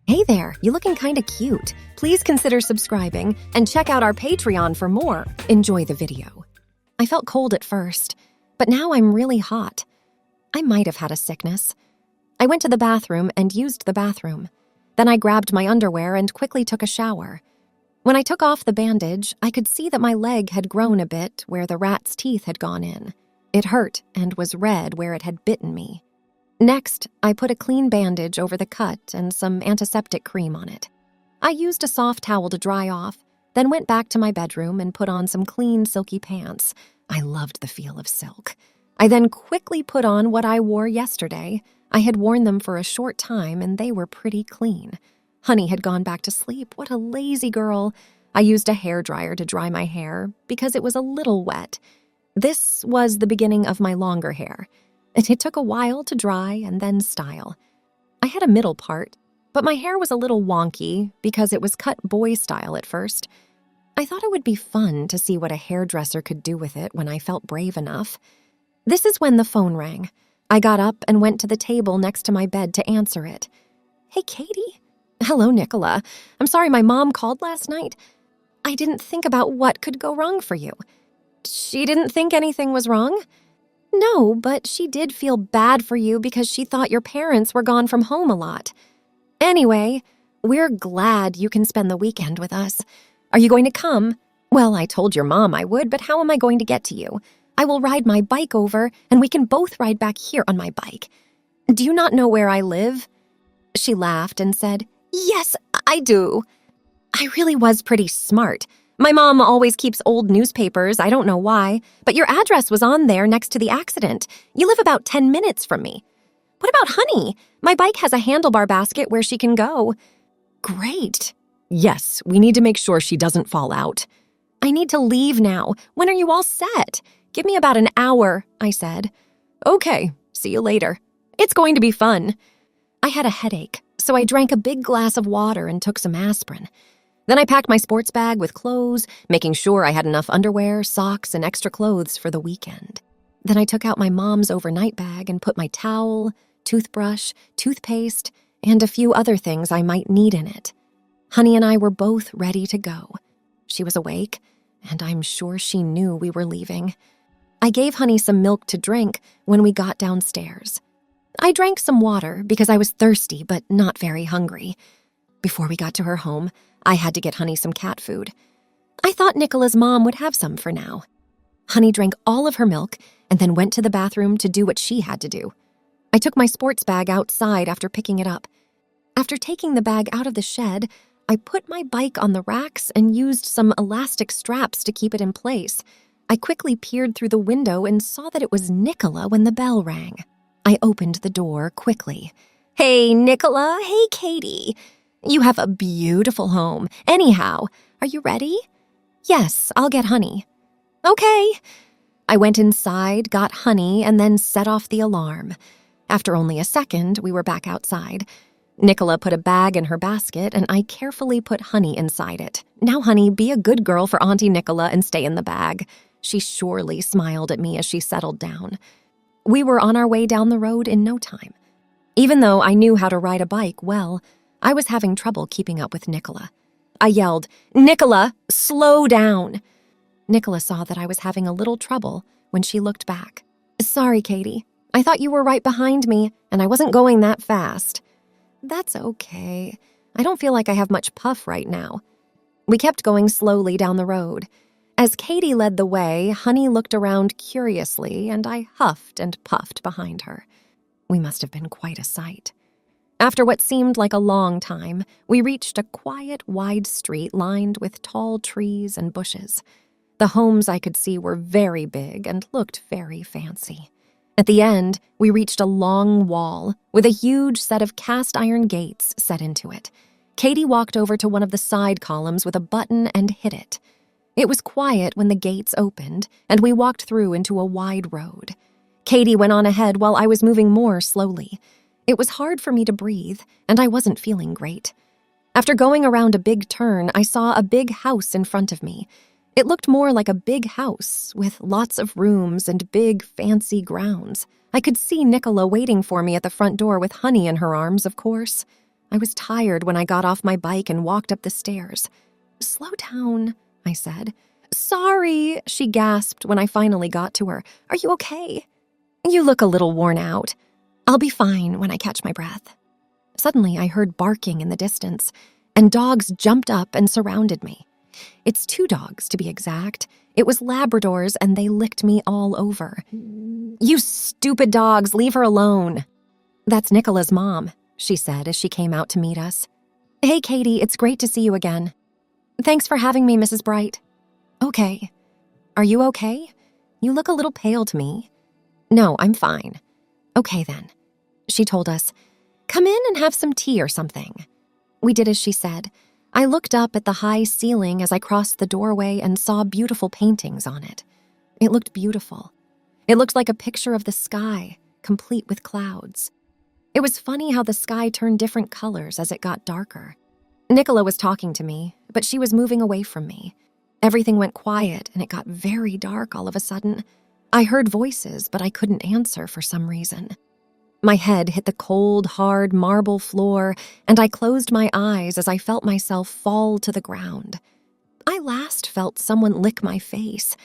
Hey there, you looking kinda cute. Please consider subscribing and check out our Patreon for more. Enjoy the video. I felt cold at first, but now I'm really hot. I might have had a sickness. I went to the bathroom and used the bathroom. Then I grabbed my underwear and quickly took a shower. When I took off the bandage, I could see that my leg had grown a bit where the rat's teeth had gone in. It hurt and was red where it had bitten me. Next, I put a clean bandage over the cut and some antiseptic cream on it. I used a soft towel to dry off, then went back to my bedroom and put on some clean, silky pants. I loved the feel of silk. I then quickly put on what I wore yesterday. I had worn them for a short time and they were pretty clean. Honey had gone back to sleep. What a lazy girl. I used a hairdryer to dry my hair because it was a little wet. This was the beginning of my longer hair. It took a while to dry and then style. I had a middle part, but my hair was a little wonky because it was cut boy style at first. I thought it would be fun to see what a hairdresser could do with it when I felt brave enough. This is when the phone rang. I got up and went to the table next to my bed to answer it. Hey, Katie. Hello, Nicola. I'm sorry my mom called last night. I didn't think about what could go wrong for you. She didn't think anything was wrong? No, but she did feel bad for you because she thought your parents were gone from home a lot. Anyway, we're glad you can spend the weekend with us. Are you going to come? Well, I told your mom I would, but how am I going to get to you? I will ride my bike over, and we can both ride back here on my bike. Do you not know where I live? She laughed and said, Yes, I do. I really was pretty smart. My mom always keeps old newspapers, I don't know why, but your address was on there next to the accident. You live about 10 minutes from me. What about Honey? My bike has a handlebar basket where she can go. Great. Yes, we need to make sure she doesn't fall out. I need to leave now. When are you all set? Give me about an hour, I said. Okay, see you later. It's going to be fun. I had a headache, so I drank a big glass of water and took some aspirin. Then I packed my sports bag with clothes, making sure I had enough underwear, socks, and extra clothes for the weekend. Then I took out my mom's overnight bag and put my towel, toothbrush, toothpaste, and a few other things I might need in it. Honey and I were both ready to go. She was awake, and I'm sure she knew we were leaving. I gave Honey some milk to drink when we got downstairs. I drank some water because I was thirsty but not very hungry. Before we got to her home, I had to get Honey some cat food. I thought Nicola's mom would have some for now. Honey drank all of her milk and then went to the bathroom to do what she had to do. I took my sports bag outside after picking it up. After taking the bag out of the shed, I put my bike on the racks and used some elastic straps to keep it in place. I quickly peered through the window and saw that it was Nicola when the bell rang. I opened the door quickly. Hey, Nicola. Hey, Katie. You have a beautiful home. Anyhow, are you ready? Yes, I'll get Honey. Okay. I went inside, got Honey, and then set off the alarm. After only a second, we were back outside. Nicola put a bag in her basket, and I carefully put Honey inside it. Now, Honey, be a good girl for Auntie Nicola and stay in the bag. She surely smiled at me as she settled down. We were on our way down the road in no time. Even though I knew how to ride a bike well, I was having trouble keeping up with Nicola. I yelled, Nicola, slow down. Nicola saw that I was having a little trouble when she looked back. Sorry, Katie. I thought you were right behind me, and I wasn't going that fast. That's okay. I don't feel like I have much puff right now. We kept going slowly down the road. As Katie led the way, Honey looked around curiously, and I huffed and puffed behind her. We must have been quite a sight. After what seemed like a long time, we reached a quiet, wide street lined with tall trees and bushes. The homes I could see were very big and looked very fancy. At the end, we reached a long wall with a huge set of cast-iron gates set into it. Katie walked over to one of the side columns with a button and hit it. It was quiet when the gates opened, and we walked through into a wide road. Katie went on ahead while I was moving more slowly. It was hard for me to breathe, and I wasn't feeling great. After going around a big turn, I saw a big house in front of me. It looked more like a big house with lots of rooms and big, fancy grounds. I could see Nicola waiting for me at the front door with Honey in her arms, of course. I was tired when I got off my bike and walked up the stairs. "Slow down," I said. "Sorry," she gasped when I finally got to her. "Are you okay?" "You look a little worn out." "I'll be fine when I catch my breath." Suddenly, I heard barking in the distance, and dogs jumped up and surrounded me. It's 2 dogs, to be exact. It was Labradors, and they licked me all over. "You stupid dogs, leave her alone." "That's Nicola's mom," she said as she came out to meet us. "Hey, Katie, it's great to see you again." "Thanks for having me, Mrs. Bright." "Okay. Are you okay? You look a little pale to me." "No, I'm fine." "Okay, then." She told us, "Come in and have some tea or something." We did as she said. I looked up at the high ceiling as I crossed the doorway and saw beautiful paintings on it. It looked beautiful. It looked like a picture of the sky, complete with clouds. It was funny how the sky turned different colors as it got darker. Nicola was talking to me, but she was moving away from me. Everything went quiet and it got very dark all of a sudden. I heard voices, but I couldn't answer for some reason. My head hit the cold, hard marble floor, and I closed my eyes as I felt myself fall to the ground. I last felt someone lick my face.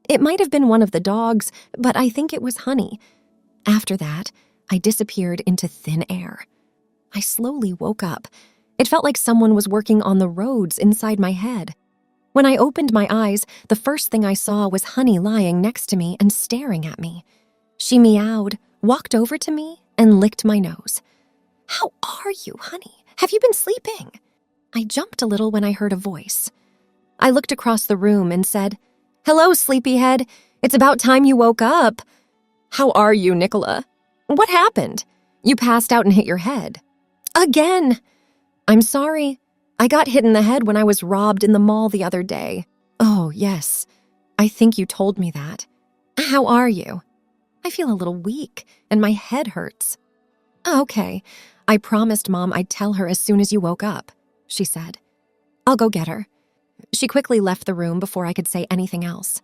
It might have been one of the dogs, but I think it was Honey. After that, I disappeared into thin air. I slowly woke up. It felt like someone was working on the roads inside my head. When I opened my eyes, the first thing I saw was Honey lying next to me and staring at me. She meowed, walked over to me, and licked my nose. "How are you, Honey? Have you been sleeping?" I jumped a little when I heard a voice. I looked across the room and said, "Hello, sleepyhead. It's about time you woke up." "How are you, Nicola? What happened? You passed out and hit your head." "Again." "I'm sorry. I got hit in the head when I was robbed in the mall the other day." "Oh, yes. I think you told me that. How are you?" "I feel a little weak, and my head hurts." "Okay. I promised Mom I'd tell her as soon as you woke up," she said. "I'll go get her." She quickly left the room before I could say anything else.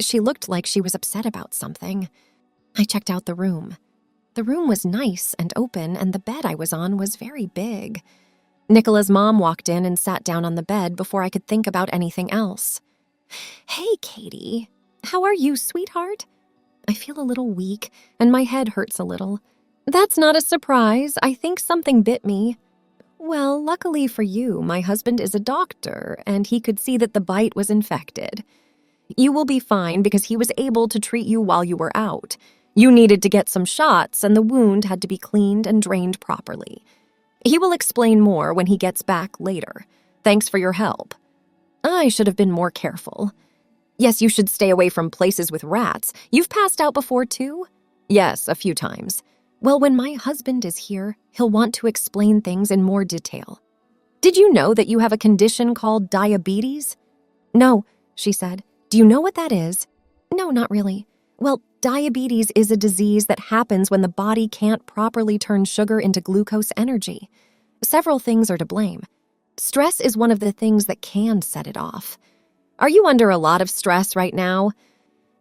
She looked like she was upset about something. I checked out the room. The room was nice and open, and the bed I was on was very big. Nicola's mom walked in and sat down on the bed before I could think about anything else. "Hey, Katie. How are you, sweetheart?" "I feel a little weak, and my head hurts a little." "That's not a surprise. I think something bit me." "Well, luckily for you, my husband is a doctor, and he could see that the bite was infected. You will be fine because he was able to treat you while you were out. You needed to get some shots, and the wound had to be cleaned and drained properly. He will explain more when he gets back later. Thanks for your help." I should have been more careful. "Yes, you should stay away from places with rats. You've passed out before, too?" "Yes, a few times." "Well, when my husband is here, he'll want to explain things in more detail." "Did you know that you have a condition called diabetes?" "No," she said. "Do you know what that is?" "No, not really." "Well, diabetes is a disease that happens when the body can't properly turn sugar into glucose energy. Several things are to blame. Stress is one of the things that can set it off. Are you under a lot of stress right now?"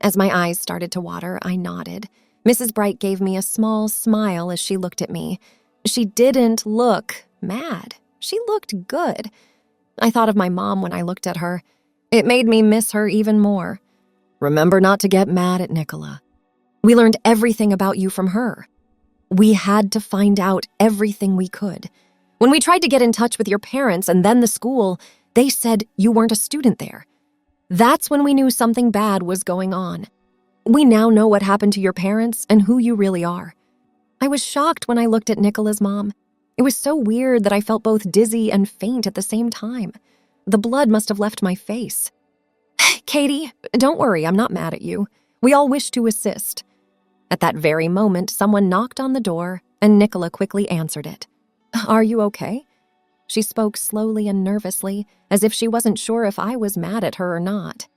As my eyes started to water, I nodded. Mrs. Bright gave me a small smile as she looked at me. She didn't look mad. She looked good. I thought of my mom when I looked at her. It made me miss her even more. "Remember not to get mad at Nicola. We learned everything about you from her. We had to find out everything we could. When we tried to get in touch with your parents and then the school, they said you weren't a student there. That's when we knew something bad was going on. We now know what happened to your parents and who you really are." I was shocked when I looked at Nicola's mom. It was so weird that I felt both dizzy and faint at the same time. The blood must have left my face. "Katie, don't worry, I'm not mad at you. We all wish to assist." At that very moment, someone knocked on the door, and Nicola quickly answered it. "Are you okay?" She spoke slowly and nervously, as if she wasn't sure if I was mad at her or not.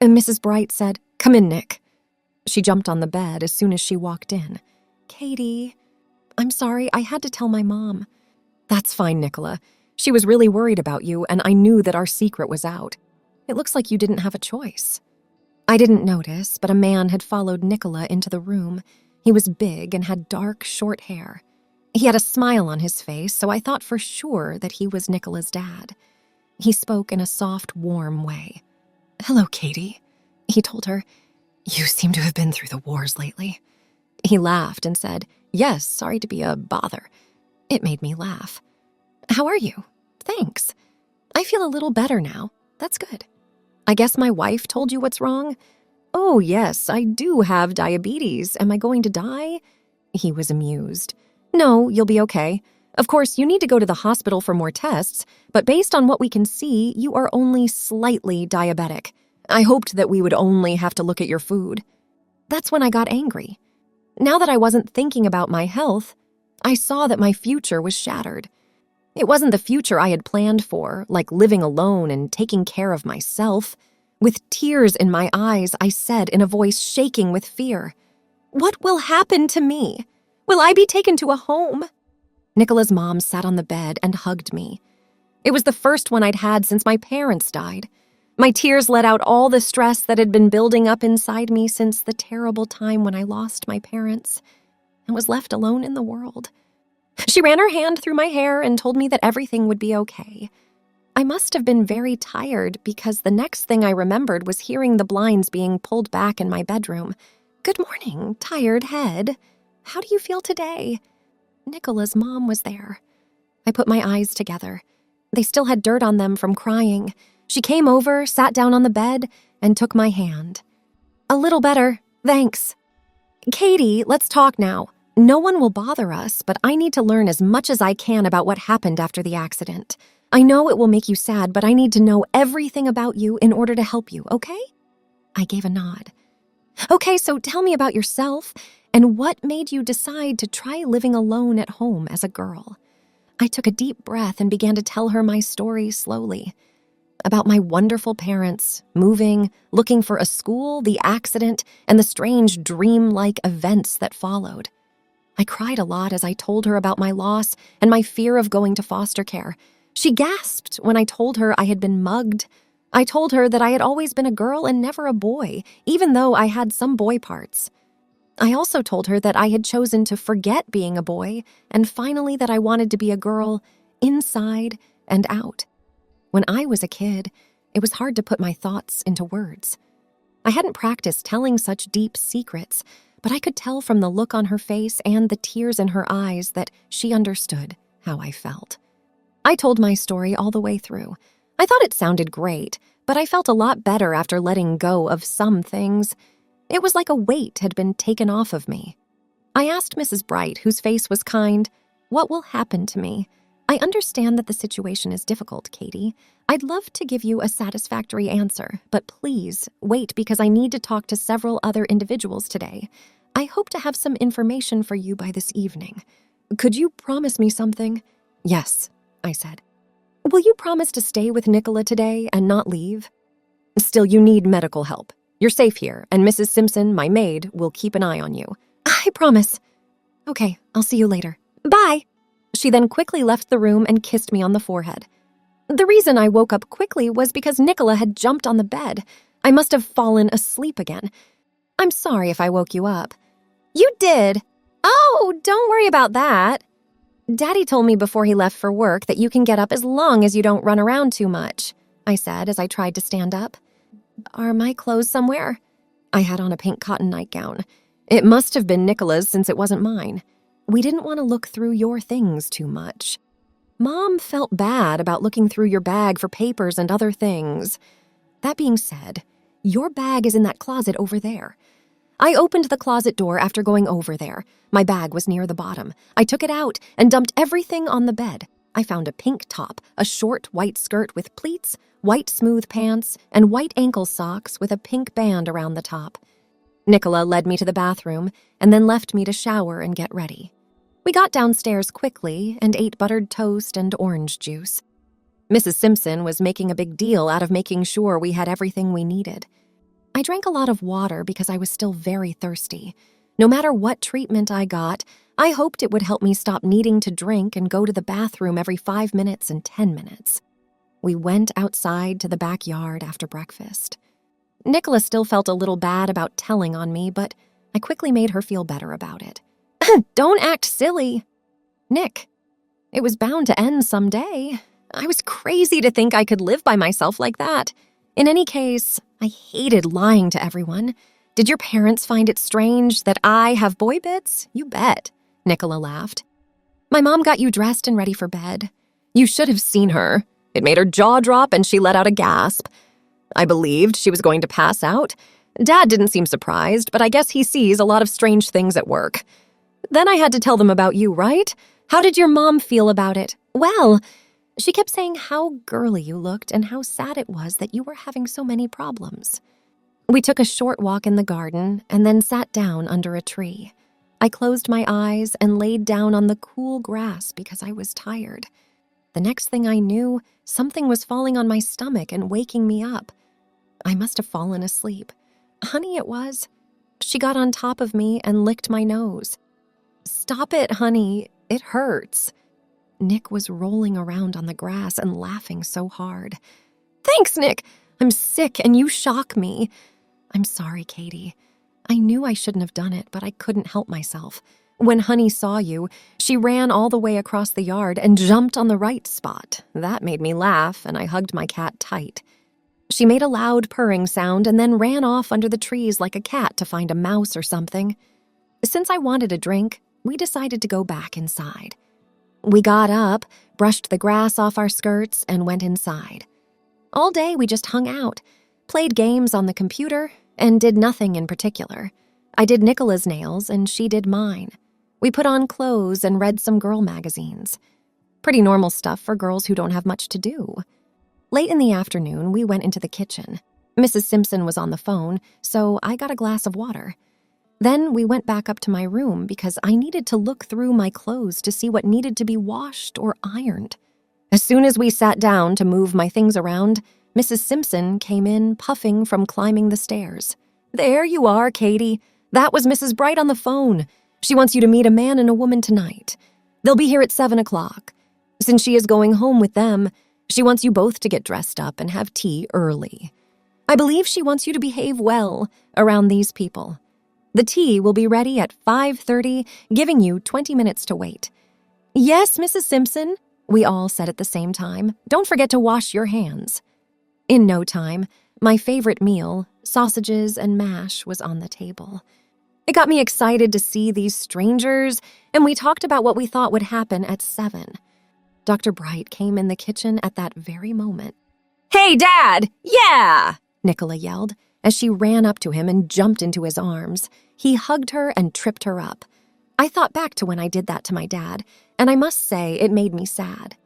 And Mrs. Bright said, "Come in, Nick." She jumped on the bed as soon as she walked in. "Katie, I'm sorry, I had to tell my mom." "That's fine, Nicola. She was really worried about you, and I knew that our secret was out. It looks like you didn't have a choice." I didn't notice, but a man had followed Nicola into the room. He was big and had dark, short hair. He had a smile on his face, so I thought for sure that he was Nicola's dad. He spoke in a soft, warm way. "Hello, Katie," he told her. "You seem to have been through the wars lately." He laughed and said, "Yes, sorry to be a bother." It made me laugh. "How are you?" "Thanks. I feel a little better now. That's good." "I guess my wife told you what's wrong?" "Oh, yes, I do have diabetes. Am I going to die?" He was amused. "No, you'll be okay. Of course, you need to go to the hospital for more tests, but based on what we can see, you are only slightly diabetic. I hoped that we would only have to look at your food." That's when I got angry. Now that I wasn't thinking about my health, I saw that my future was shattered. It wasn't the future I had planned for, like living alone and taking care of myself. With tears in my eyes, I said in a voice shaking with fear, "What will happen to me? Will I be taken to a home?" Nicola's mom sat on the bed and hugged me. It was the first one I'd had since my parents died. My tears let out all the stress that had been building up inside me since the terrible time when I lost my parents and was left alone in the world. She ran her hand through my hair and told me that everything would be okay. I must have been very tired because the next thing I remembered was hearing the blinds being pulled back in my bedroom. "Good morning, tired head. How do you feel today?" Nicola's mom was there. I put my eyes together. They still had dirt on them from crying. She came over, sat down on the bed, and took my hand. "A little better, thanks." "Katie, let's talk now. No one will bother us, but I need to learn as much as I can about what happened after the accident. I know it will make you sad, but I need to know everything about you in order to help you, okay?" I gave a nod. "Okay, so tell me about yourself, and what made you decide to try living alone at home as a girl?" I took a deep breath and began to tell her my story slowly. About my wonderful parents, moving, looking for a school, the accident, and the strange dream-like events that followed. I cried a lot as I told her about my loss and my fear of going to foster care. She gasped when I told her I had been mugged. I told her that I had always been a girl and never a boy, even though I had some boy parts. I also told her that I had chosen to forget being a boy and finally that I wanted to be a girl inside and out. When I was a kid, it was hard to put my thoughts into words. I hadn't practiced telling such deep secrets, but I could tell from the look on her face and the tears in her eyes that she understood how I felt. I told my story all the way through. I thought it sounded great, but I felt a lot better after letting go of some things. It was like a weight had been taken off of me. I asked Mrs. Bright, whose face was kind, "What will happen to me? I understand that the situation is difficult, Katie. I'd love to give you a satisfactory answer, but please wait because I need to talk to several other individuals today. I hope to have some information for you by this evening. Could you promise me something?" "Yes," I said. "Will you promise to stay with Nicola today and not leave?" "Still, you need medical help. You're safe here, and Mrs. Simpson, my maid, will keep an eye on you." "I promise." "Okay, I'll see you later. Bye." She then quickly left the room and kissed me on the forehead. The reason I woke up quickly was because Nicola had jumped on the bed. I must have fallen asleep again. "I'm sorry if I woke you up." "You did." "Oh, don't worry about that." "Daddy told me before he left for work that you can get up as long as you don't run around too much," I said as I tried to stand up. "Are my clothes somewhere?" I had on a pink cotton nightgown. It must have been Nicola's since it wasn't mine. We didn't want to look through your things too much. Mom felt bad about looking through your bag for papers and other things. That being said, your bag is in that closet over there. I opened the closet door after going over there. My bag was near the bottom. I took it out and dumped everything on the bed. I found a pink top, a short white skirt with pleats, white smooth pants, and white ankle socks with a pink band around the top. Nicola led me to the bathroom and then left me to shower and get ready. We got downstairs quickly and ate buttered toast and orange juice. Mrs. Simpson was making a big deal out of making sure we had everything we needed. I drank a lot of water because I was still very thirsty. No matter what treatment I got, I hoped it would help me stop needing to drink and go to the bathroom every 5 minutes and 10 minutes. We went outside to the backyard after breakfast. Nicola still felt a little bad about telling on me, but I quickly made her feel better about it. "Don't act silly." Nick. It was bound to end someday. I was crazy to think I could live by myself like that. In any case, I hated lying to everyone. Did your parents find it strange that I have boy bits? You bet, Nicola laughed. My mom got you dressed and ready for bed. You should have seen her. It made her jaw drop and she let out a gasp. I believed she was going to pass out. Dad didn't seem surprised, but I guess he sees a lot of strange things at work. Then I had to tell them about you, right? How did your mom feel about it? Well, she kept saying how girly you looked and how sad it was that you were having so many problems. We took a short walk in the garden and then sat down under a tree. I closed my eyes and laid down on the cool grass because I was tired. The next thing I knew, something was falling on my stomach and waking me up. I must have fallen asleep. Honey, it was. She got on top of me and licked my nose. Stop it, honey. It hurts. Nick was rolling around on the grass and laughing so hard. Thanks, Nick. I'm sick and you shock me. I'm sorry, Katie. I knew I shouldn't have done it, but I couldn't help myself. When Honey saw you, she ran all the way across the yard and jumped on the right spot. That made me laugh, and I hugged my cat tight. She made a loud purring sound and then ran off under the trees like a cat to find a mouse or something. Since I wanted a drink, we decided to go back inside. We got up, brushed the grass off our skirts, and went inside. All day we just hung out, played games on the computer, and did nothing in particular. I did Nicola's nails and she did mine. We put on clothes and read some girl magazines. Pretty normal stuff for girls who don't have much to do. Late in the afternoon, we went into the kitchen. Mrs. Simpson was on the phone, so I got a glass of water. Then we went back up to my room because I needed to look through my clothes to see what needed to be washed or ironed. As soon as we sat down to move my things around, Mrs. Simpson came in puffing from climbing the stairs. There you are, Katie. That was Mrs. Bright on the phone. She wants you to meet a man and a woman tonight. They'll be here at 7 o'clock. Since she is going home with them, she wants you both to get dressed up and have tea early. I believe she wants you to behave well around these people. The tea will be ready at 5:30, giving you 20 minutes to wait. Yes, Mrs. Simpson, we all said at the same time. Don't forget to wash your hands. In no time, my favorite meal, sausages and mash, was on the table. It got me excited to see these strangers, and we talked about what we thought would happen at 7. Dr. Bright came in the kitchen at that very moment. Hey, Dad! Yeah! Nicola yelled as she ran up to him and jumped into his arms. He hugged her and tripped her up. I thought back to when I did that to my dad, and I must say it made me sad.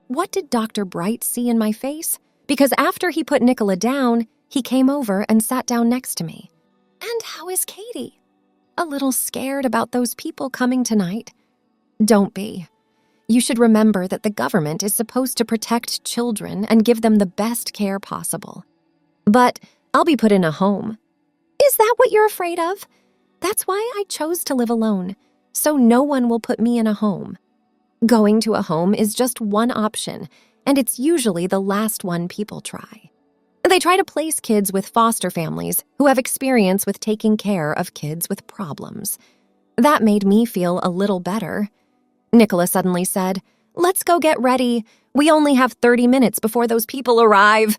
What did Dr. Bright see in my face? Because after he put Nicola down, he came over and sat down next to me. And how is Katie? A little scared about those people coming tonight. Don't be. You should remember that the government is supposed to protect children and give them the best care possible. But I'll be put in a home. Is that what you're afraid of? That's why I chose to live alone, so no one will put me in a home. Going to a home is just one option, and it's usually the last one people try. They try to place kids with foster families who have experience with taking care of kids with problems. That made me feel a little better. Nicola suddenly said, "Let's go get ready. We only have 30 minutes before those people arrive."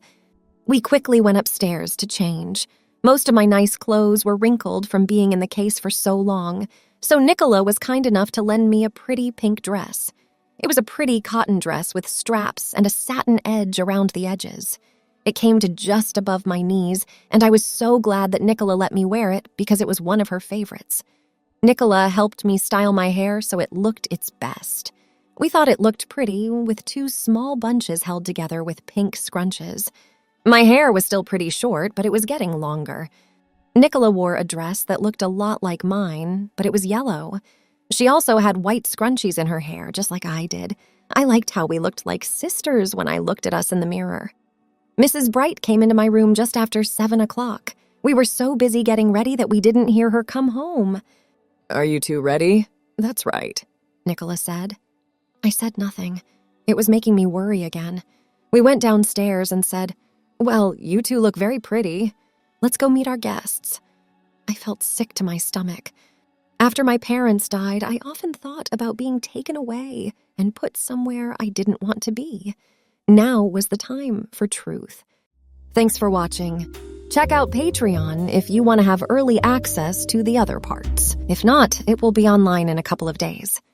We quickly went upstairs to change. Most of my nice clothes were wrinkled from being in the case for so long, so Nicola was kind enough to lend me a pretty pink dress. It was a pretty cotton dress with straps and a satin edge around the edges. It came to just above my knees, and I was so glad that Nicola let me wear it because it was one of her favorites. Nicola helped me style my hair so it looked its best. We thought it looked pretty with 2 small bunches held together with pink scrunches. My hair was still pretty short, but it was getting longer. Nicola wore a dress that looked a lot like mine, but it was yellow. She also had white scrunchies in her hair, just like I did. I liked how we looked like sisters when I looked at us in the mirror. Mrs. Bright came into my room just after 7 o'clock. We were so busy getting ready that we didn't hear her come home. "Are you two ready?" "That's right," Nicola said. I said nothing. It was making me worry again. We went downstairs and said, "Well, you two look very pretty. Let's go meet our guests." I felt sick to my stomach. After my parents died, I often thought about being taken away and put somewhere I didn't want to be. Now was the time for truth. Thanks for watching. Check out Patreon if you want to have early access to the other parts. If not, it will be online in a couple of days.